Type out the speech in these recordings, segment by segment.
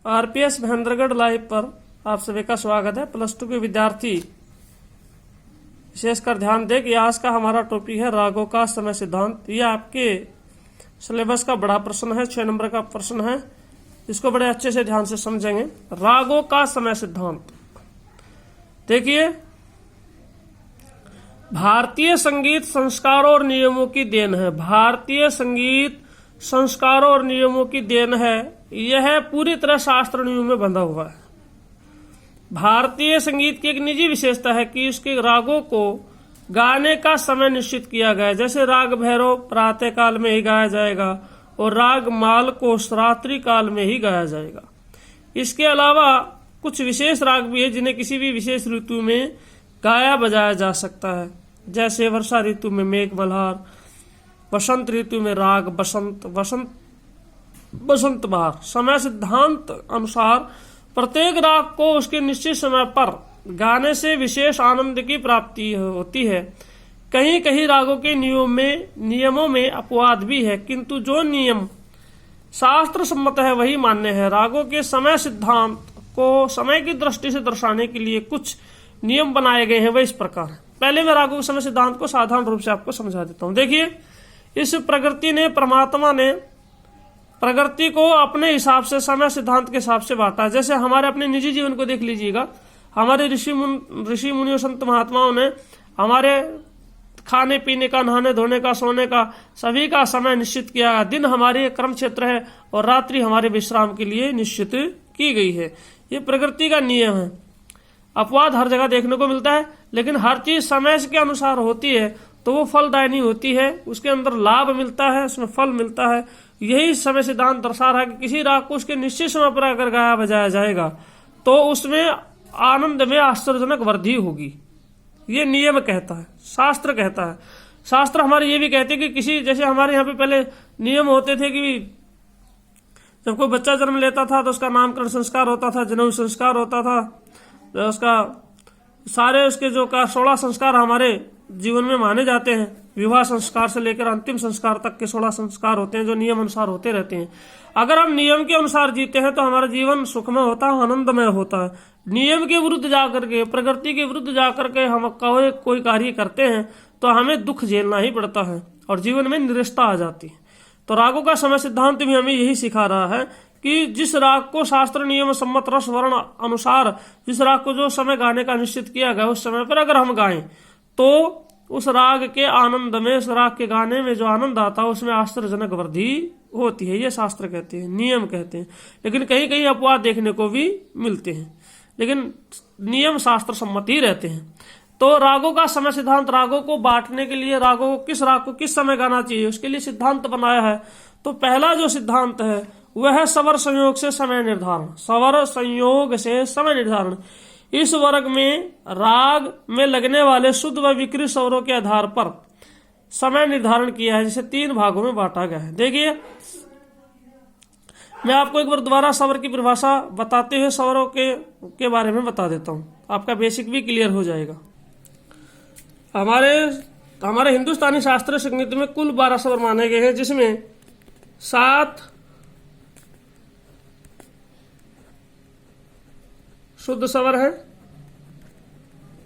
RPS Mahendragarh live पर आप सभी का स्वागत है। प्लस टू के विद्यार्थी विशेषकर ध्यान दें कि आज का हमारा टॉपिक है रागों का समय सिद्धांत। यह आपके सिलेबस का बड़ा प्रश्न है, 6 नंबर का प्रश्न है। इसको बड़े अच्छे से ध्यान से समझेंगे। रागों का समय सिद्धांत देखिए, भारतीय संगीत संस्कारों और नियमों की देन है। भारतीय संगीत संस्कारों और नियमों की देन है। यह पूरी तरह शास्त्र नियम में बंधा हुआ है। भारतीय संगीत की एक निजी विशेषता है कि उसके रागों को गाने का समय निश्चित किया गया है। जैसे राग भैरव प्रातः काल में ही गाया जाएगा और राग माल को रात्रि काल में ही गाया जाएगा। इसके अलावा कुछ विशेष राग भी है जिन्हें किसी भी विशेष ऋतु में गाया बजाया जा सकता है। जैसे वर्षा ऋतु में मेघ मल्हार, वसंत ऋतु में राग बसंत, बसंत बहार। समय सिद्धांत अनुसार प्रत्येक राग को उसके निश्चित समय पर गाने से विशेष आनंद की प्राप्ति होती है। कहीं कहीं रागों के नियमों में अपवाद भी है, किंतु जो नियम शास्त्र सम्मत है वही मान्य है। रागों के समय सिद्धांत को समय की दृष्टि से दर्शाने के लिए कुछ नियम बनाए गए हैं। वह इस प्रकार है। पहले मैं रागों के समय सिद्धांत को साधारण रूप से आपको समझा देता हूं। देखिए, इस परमात्मा ने प्रकृति को अपने हिसाब से समय सिद्धांत के हिसाब से बांटा। जैसे हमारे अपने निजी जीवन को देख लीजिएगा। हमारे ऋषि मुनियों संत महात्माओं ने हमारे खाने पीने का, नहाने धोने का, सोने का, सभी का समय निश्चित किया। दिन हमारे कर्म क्षेत्र है और रात्रि हमारे विश्राम के लिए निश्चित की गई है। ये प्रकृति का नियम है। अपवाद हर जगह देखने को मिलता है, लेकिन हर चीज समय के अनुसार होती है तो वो फलदायिनी होती है। उसके अंदर लाभ मिलता है, उसमें फल मिलता है। यही समय सिद्धांत दर्शा रहा है कि किसी राग को उसके निश्चित समय पर अगर गाया बजाया जाएगा तो उसमें आनंद में आश्चर्यजनक वृद्धि होगी। ये नियम कहता है, शास्त्र कहता है। शास्त्र हमारे ये भी कहते हैं कि किसी, जैसे हमारे यहाँ पे पहले नियम होते थे कि जब कोई बच्चा जन्म लेता था तो उसका नामकरण संस्कार होता था, जनेऊ संस्कार होता था, उसका सारे उसके जो का 16 संस्कार हमारे जीवन में माने जाते हैं। विवाह संस्कार से लेकर अंतिम संस्कार तक के 16 संस्कार होते हैं जो नियम अनुसार होते रहते हैं। अगर हम नियम के अनुसार जीते हैं तो हमारा जीवन सुखमय होता है, आनंदमय होता है। नियम के विरुद्ध जाकर के, प्रकृति के विरुद्ध जाकर के हम कोई कार्य करते हैं तो हमें दुख झेलना ही पड़ता है और जीवन में निराशा आ जाती है। तो रागों का समय सिद्धांत भी हमें यही सिखा रहा है कि जिस राग को शास्त्र नियम सम्मत रस वर्ण अनुसार, जिस राग को जो समय गाने का निश्चित किया गया उस समय पर अगर हम गाएं तो उस राग के आनंद में, उस राग के गाने में जो आनंद आता है उसमें आश्चर्यजनक वृद्धि होती है। ये शास्त्र कहते हैं, नियम कहते हैं। लेकिन कहीं कहीं अपवाद देखने को भी मिलते हैं, लेकिन नियम शास्त्र सम्मत ही रहते हैं। तो रागों का समय सिद्धांत, रागों को बांटने के लिए, रागों को किस राग को किस समय गाना चाहिए उसके लिए सिद्धांत बनाया है। तो पहला जो सिद्धांत है वह है स्वर संयोग से समय निर्धारण। स्वर संयोग से समय निर्धारण। इस वर्ग में राग में लगने वाले शुद्ध व विकृत स्वरों के आधार पर समय निर्धारण किया है, जिसे 3 भागों में बांटा गया है। देखिए, मैं आपको एक बार दोबारा स्वर की परिभाषा बताते हुए स्वरों के बारे में बता देता हूं। आपका बेसिक भी क्लियर हो जाएगा। हमारे हिंदुस्तानी शास्त्रीय संगीत में कुल 12 स्वर माने गए हैं, जिसमें 7 शुद्ध स्वर है।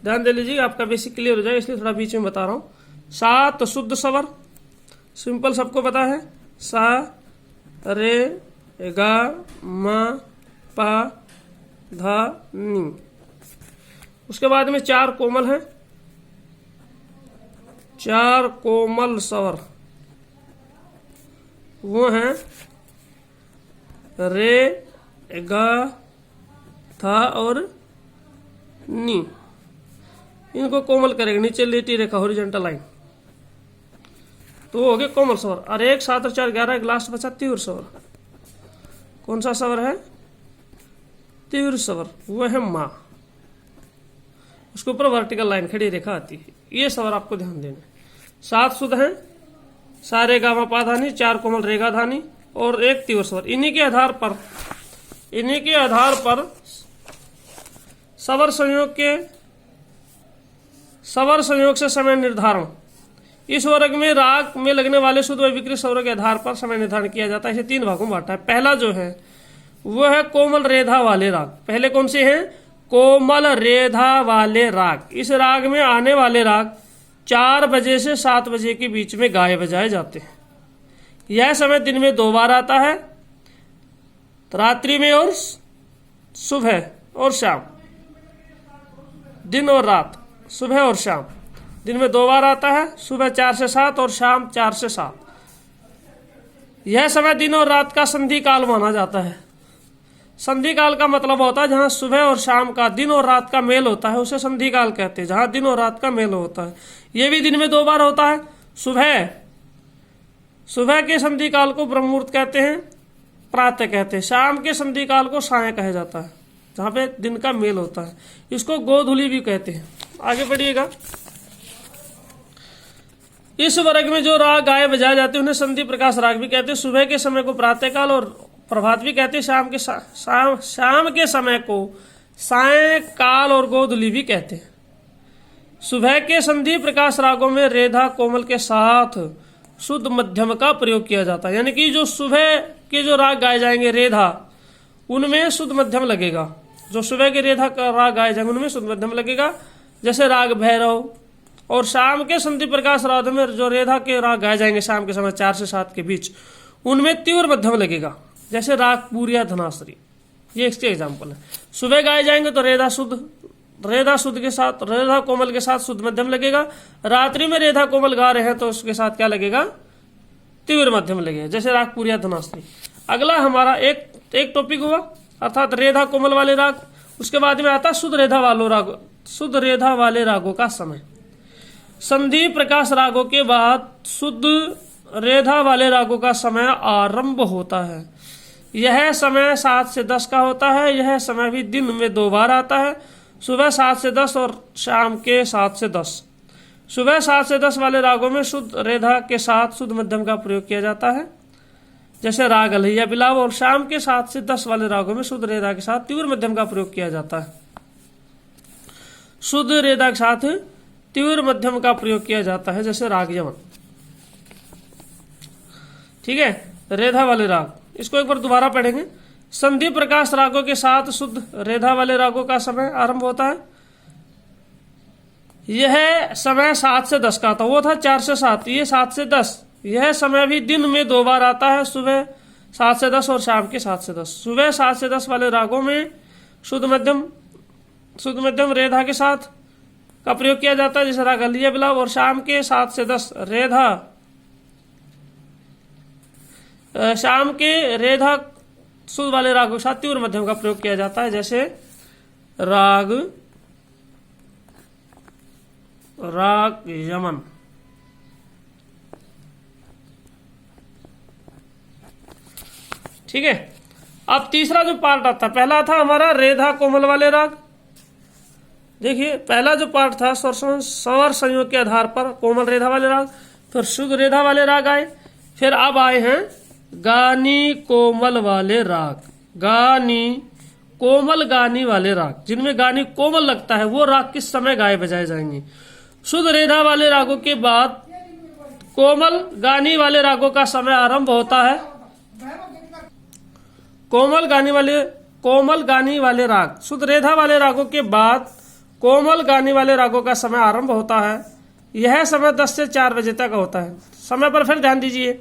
ध्यान दे लीजिए, आपका बेसिक क्लियर हो जाए इसलिए थोड़ा बीच में बता रहा हूं। 7 शुद्ध स्वर, सिंपल सबको पता है। सा, रे, गा, मा, पा, धा, नी। उसके बाद में 4 कोमल है। 4 कोमल स्वर वो हैं रे, गा, था और नी। इनको कोमल करेंगे, नीचे लेटी रेखा हॉरिजॉन्टल लाइन, तो वो हो गए कोमल स्वर। और 1 7 और 4 11, एक लास्ट बचा तीव्र स्वर। कौन सा स्वर है? तीव्र स्वर, वो है माँ। उसके ऊपर वर्टिकल लाइन खड़ी रेखा आती है। ये स्वर आपको ध्यान देना। 7 शुद्ध हैं, सारे गामा पा धानी, 4 कोमल रेगा धानी और 1 तीव्र स्वर। इन्हीं के आधार पर स्वर संयोग से समय निर्धारण। इस वर्ग में राग में लगने वाले शुद्ध व विकृत स्वरों के आधार पर समय निर्धारण किया जाता है। इसे 3 भागों में बांटा है। पहला जो है वो है कोमल रेधा वाले राग। पहले कौन से हैं? कोमल रेधा वाले राग। इस राग में आने वाले राग 4 बजे से 7 बजे के बीच में गाए बजाए जाते हैं। यह समय दिन में 2 बार आता है, रात्रि में और सुबह और शाम। दिन और रात, सुबह और शाम। दिन में 2 बार आता है, सुबह 4 से 7 और शाम 4 से 7। यह समय दिन और रात का संधि काल माना जाता है। संधि काल का मतलब होता है जहां सुबह और शाम का, दिन और रात का मेल होता है, उसे संधि काल कहते हैं। जहां दिन और रात का मेल होता है, यह भी दिन में 2 बार होता है। सुबह के संधि काल को ब्रह्म मुहूर्त कहते हैं, प्रातः कहते हैं। शाम के संधि काल को सायं कहा जाता है, जहां पे दिन का मेल होता है। इसको गोधूली भी कहते हैं। आगे बढ़िएगा। इस वर्ग में जो राग गाए बजाए जाते हैं उन्हें संधि प्रकाश राग भी कहते हैं। सुबह के समय को प्रातः काल और प्रभात भी कहते हैं। शाम के समय को सायं काल और गोधूली भी कहते हैं। सुबह के संधि प्रकाश रागों में रेधा कोमल के साथ शुद्ध मध्यम का प्रयोग किया जाता है। यानी कि जो सुबह के जो राग गाए जाएंगे रेधा, उनमें शुद्ध मध्यम लगेगा। जो सुबह के रेधा का राग गाए जाएंगे उनमें शुद्ध मध्यम लगेगा, जैसे राग भैरव। और शाम के संधि प्रकाश राग में जो रेधा के राग गाए जाएंगे शाम के समय 4 से 7 के बीच, उनमें तीव्र मध्यम लगेगा, जैसे राग पूरिया धनाश्री। ये इसके एग्जाम्पल है। सुबह गाए जाएंगे तो रेधा शुद्ध के साथ, रेधा कोमल के साथ शुद्ध मध्यम लगेगा। रात्रि में रेधा कोमल गा रहे हैं तो उसके साथ क्या लगेगा? तीव्र मध्यम लगेगा, जैसे राग पूरिया धनाश्री। अगला हमारा एक टॉपिक हुआ, अर्थात रेधा कोमल वाले राग। उसके बाद में आता शुद्ध रेधा वाले रागों का समय। संधि प्रकाश रागों के बाद शुद्ध रेधा वाले रागों का समय आरंभ होता है। यह समय 7 से 10 का होता है। यह समय भी दिन में 2 बार आता है, सुबह 7 से 10 और शाम के 7 से 10। सुबह 7 से 10 वाले रागों में शुद्ध रेधा के साथ शुद्ध मध्यम का प्रयोग किया जाता है, जैसे राग अलैया बिलाव। और शाम के 7 से 10 वाले रागों में शुद्ध रेधा के साथ तीव्र मध्यम का प्रयोग किया जाता है। शुद्ध रेधा के साथ तीव्र मध्यम का प्रयोग किया जाता है, जैसे राग यमन। ठीक है, रेधा वाले राग। इसको एक बार दोबारा पढ़ेंगे। संधि प्रकाश रागों के साथ शुद्ध रेधा वाले रागों का समय आरंभ होता है। यह समय 7 से 10 का था, वो था 4 से 7, ये 7 से 10। यह समय भी दिन में 2 बार आता है, सुबह 7 से 10 और शाम के 7 से 10। सुबह 7 से 10 वाले रागों में शुद्ध मध्यम रेधा के साथ का प्रयोग किया जाता है, जैसे राग अलैया बिलाव। और शाम के 7 से 10 रेधा शुद्ध वाले रागों के साथ तीव्र मध्यम का प्रयोग किया जाता है, जैसे राग यमन। ठीक है। अब तीसरा जो पार्ट आता, पहला था हमारा रेधा कोमल वाले राग। देखिए, पहला जो पार्ट था स्वर संयोग के आधार पर कोमल रेधा वाले राग, फिर शुद्ध रेधा वाले राग आए, फिर अब आए हैं गानी कोमल वाले राग। कोमल गानी वाले राग, जिनमें गानी कोमल लगता है, वो राग किस समय गाए बजाए जाएंगे? शुद्ध रेधा वाले रागों के बाद कोमल गानी वाले रागों का समय आरंभ होता है। कोमल गानी वाले राग, शुद्ध रेधा वाले रागों के बाद कोमल गानी वाले रागों का समय आरंभ होता है। यह समय 10 से 4 बजे तक होता है। समय पर फिर ध्यान दीजिए,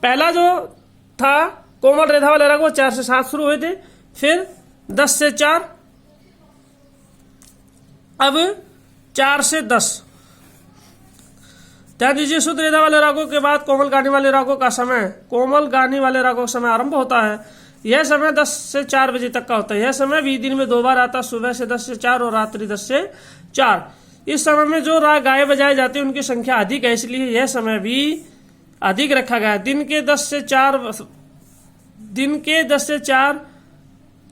पहला जो था कोमल रेधा वाले राग वो 4 से 7 शुरू हुए थे, फिर 10 से 4, अब 4 से 10। ध्यान दीजिए, शुद्ध रेधा वाले रागों के बाद कोमल गानी वाले रागों का समय आरंभ होता है। यह समय 10 से 4 बजे तक का होता है। यह समय भी दिन में 2 बार आता है, सुबह से 10 से 4 और रात्रि 10 से 4। इस समय में जो राग गाए बजाए जाते हैं उनकी संख्या अधिक है, इसलिए यह समय भी अधिक रखा गया है। दिन के 10 से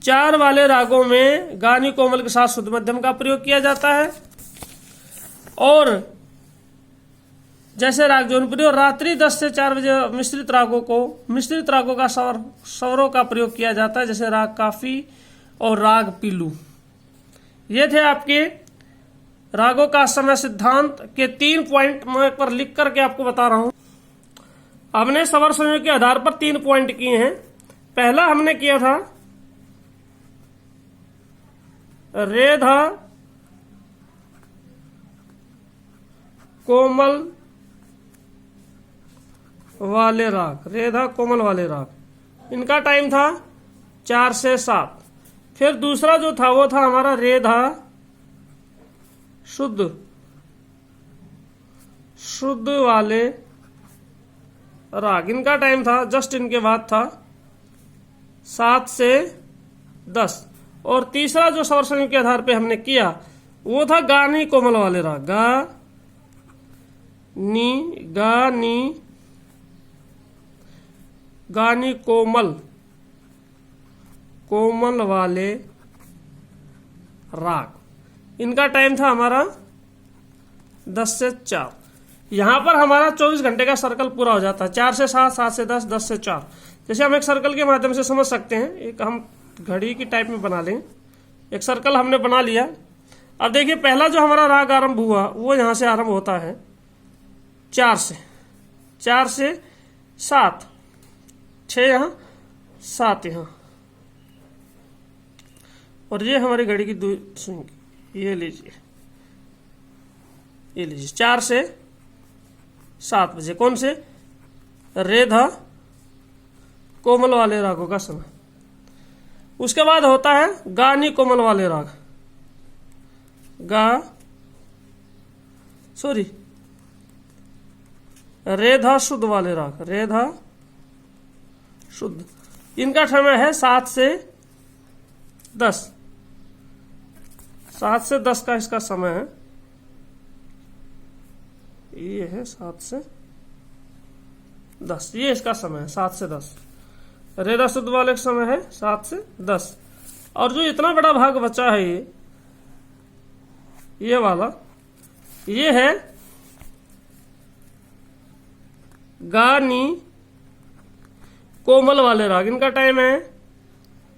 4 वाले रागों में गानी कोमल के साथ शुद्ध मध्यम का प्रयोग किया जाता है, और जैसे राग जौनपुरी। और रात्रि 10 से 4 बजे मिश्रित रागों का स्वरों का प्रयोग किया जाता है, जैसे राग काफी और राग पीलू। ये थे आपके रागों का समय सिद्धांत के 3 पॉइंट मैं पर लिख करके आपको बता रहा हूं। हमने स्वर संयोग के आधार पर 3 पॉइंट किए हैं। पहला हमने किया था रेधा कोमल वाले राग, रेधा कोमल वाले राग, इनका टाइम था 4 से 7। फिर दूसरा जो था वो था हमारा रेधा शुद्ध, शुद्ध वाले राग, इनका टाइम था जस्ट इनके बाद था 7 से 10। और तीसरा जो स्वर संयुक्त के आधार पे हमने किया वो था गा नी कोमल वाले राग, गा नी कोमल, कोमल वाले राग, इनका टाइम था हमारा 10 से 4। यहां पर हमारा 24 घंटे का सर्कल पूरा हो जाता है। 4 से 7, 7 से 10, 10 से 4। जैसे हम एक सर्कल के माध्यम से समझ सकते हैं, एक हम घड़ी की टाइप में बना लें। एक सर्कल हमने बना लिया। अब देखिए पहला जो हमारा राग आरंभ हुआ वो यहां से आरंभ होता है 4 से 7, 6 यहां, 7 यहां, और ये हमारी घड़ी की स्विंग, ये लीजिए 4 से 7 बजे। कौन से? रेधा कोमल वाले रागों का समय। उसके बाद होता है गा नी कोमल वाले राग, रेधा शुद्ध वाले राग, रेधा शुद्ध, इनका समय है 7 से 10। 7 से 10 का इसका समय है, ये है 7 से 10, ये इसका समय है 7 से 10। रेधा शुद्ध वाले का समय है 7 से 10। और जो इतना बड़ा भाग बचा है ये वाला, ये है गा नी कोमल वाले राग, इनका टाइम है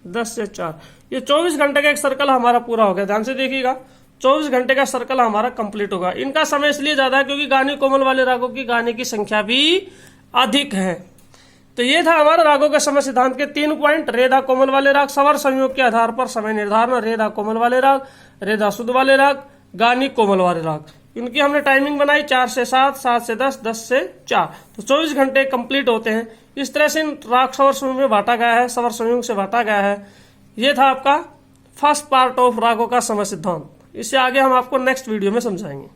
10 से 4। ये 24 घंटे का एक सर्कल हमारा पूरा हो गया। ध्यान से देखिएगा, 24 घंटे का सर्कल हमारा कंप्लीट होगा। इनका समय इसलिए ज्यादा है क्योंकि गाने कोमल वाले रागों की गाने की संख्या भी अधिक है। तो ये था हमारा रागों के समय सिद्धांत के 3 पॉइंट। रेधा कोमल वाले राग, स्वर संयोग के आधार पर समय निर्धारण, रेधा कोमल वाले राग, रेधा शुद्ध वाले राग, गानी कोमल वाले राग, इनकी हमने टाइमिंग बनाई 4 से 7, 7 से 10, 10 से 4। तो 24 घंटे कंप्लीट होते हैं। इस तरह से राग स्वर संयोग में बांटा गया है, स्वर संयोग से बांटा गया है। ये था आपका फर्स्ट पार्ट ऑफ रागों का समय सिद्धांत। इससे आगे हम आपको नेक्स्ट वीडियो में समझाएंगे।